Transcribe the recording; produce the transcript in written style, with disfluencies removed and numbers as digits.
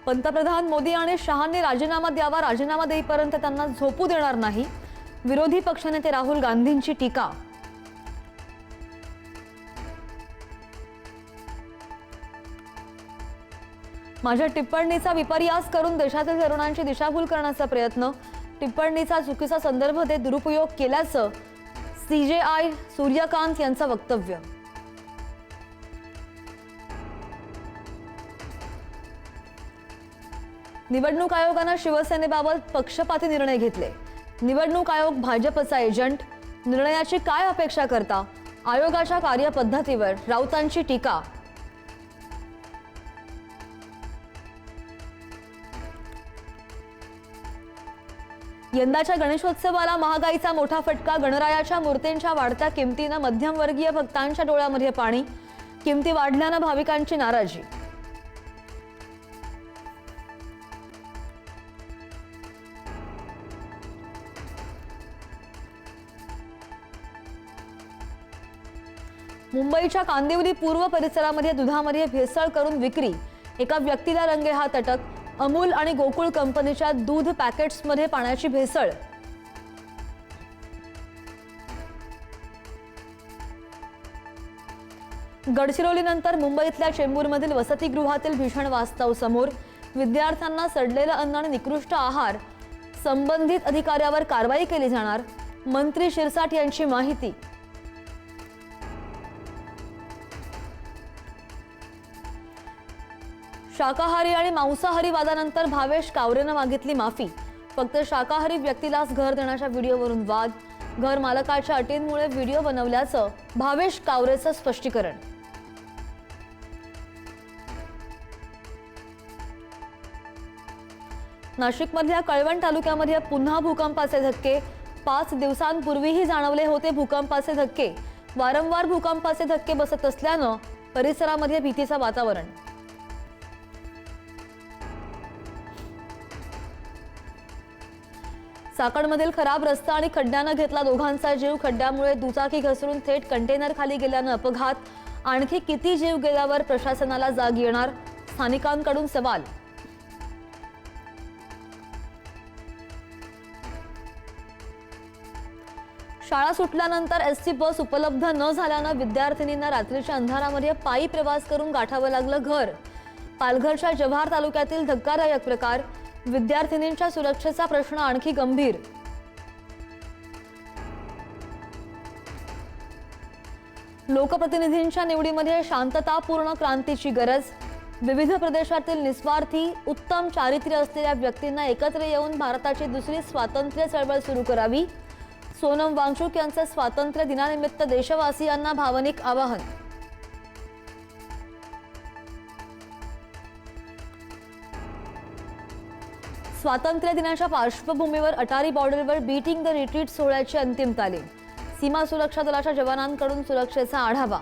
पंतप्रधान मोदी आणि शहांनी राजीनामा द्यावा, राजीनामा देईपर्यंत त्यांना झोपू देणार नाही. विरोधी पक्षनेते राहुल गांधींची टीका. माझ्या टिप्पणीचा विपर्यास करून देशातील तरुणांची दिशाभूल करण्याचा प्रयत्न, टिप्पणीचा चुकीचा संदर्भ देत दुरुपयोग केल्याचं सीजेआय सूर्यकांत यांचं वक्तव्य. निवडणूक आयोगाने शिवसेनेबाबत पक्षपाती निर्णय घेतले. निवडणूक आयोग भाजपचा एजंट, निर्णयाची काय अपेक्षा करता? आयोगाच्या कार्यपद्धतीवर राऊतांची टीका. यंदाच्या गणेशोत्सवाला महागाईचा मोठा फटका, गणरायाच्या मूर्तींच्या वाढत्या किमतीने मध्यमवर्गीय भक्तांच्या डोळ्यामध्ये पाणी, किमती वाढल्याने भाविकांची नाराजी. मुंबईच्या कांदिवली पूर्व परिसरामध्ये दुधामध्ये भेसळ करून विक्री, एका व्यक्तीला रंगेहात अटक. अमूल आणि गोकुळ कंपनीच्या दूध पॅकेट्समध्ये पाण्याची भेसळ. गडचिरोलीनंतर मुंबईतल्या चेंबूरमधील वसतिगृहातील भीषण वास्तव समोर, विद्यार्थ्यांना सडलेलं अन्न आणि निकृष्ट आहार, संबंधित अधिकाऱ्यावर कारवाई केली जाणार. मंत्री शिरसाट यांची माहिती. शाकाहारी आणि मांसाहारी वादानंतर भावेश कावरेनं मागितली माफी. फक्त शाकाहारी व्यक्तीलाच घर देण्याच्या व्हिडिओवरून वाद, घर मालकाच्या अटींमुळे व्हिडिओ बनवल्याचं भावेश कावरेचं स्पष्टीकरण. नाशिकमधल्या कळवण तालुक्यामध्ये पुन्हा भूकंपाचे धक्के. 5 दिवसांपूर्वीही जाणवले होते भूकंपाचे धक्के. वारंवार भूकंपाचे धक्के बसत असल्यानं परिसरामध्ये भीतीचं वातावरण. चाकणमधील खराब रस्ता आणि खड्ड्यानं घेतला दोघांचा जीव. खड्ड्यामुळे दुचाकी घसरून थेट कंटेनर खाली गेल्यानं अपघात. आणखी किती जीव गेल्यावर प्रशासनाला जाग येणार? स्थानिकांकडून सवाल. शाळा सुटल्यानंतर एसटी बस उपलब्ध न झाल्यानं विद्यार्थिनींना रात्रीच्या अंधारामध्ये पायी प्रवास करून गाठावं लागलं घर. पालघरच्या जव्हार तालुक्यातील धक्कादायक प्रकार. विद्यार्थिनींच्या सुरक्षेचा प्रश्न आणखी गंभीर. लोकप्रतिनिधींच्या निवडीमध्ये शांततापूर्ण क्रांतीची गरज. विविध प्रदेशातील निस्वार्थी उत्तम चारित्र्य असलेल्या व्यक्तींना एकत्र येऊन भारताची दुसरी स्वातंत्र्य चळवळ सुरू करावी. सोनम वांगचुक यांचे स्वातंत्र्य दिनानिमित्त देशवासियांना भावनिक आवाहन. स्वातंत्र्य दिनाच्या पार्श्वभूमीवर अटारी बॉर्डरवर बीटिंग द रिट्रीट सोहळ्याची अंतिम तालीम. सीमा सुरक्षा दलाच्या जवानांकडून सुरक्षेचा आढावा.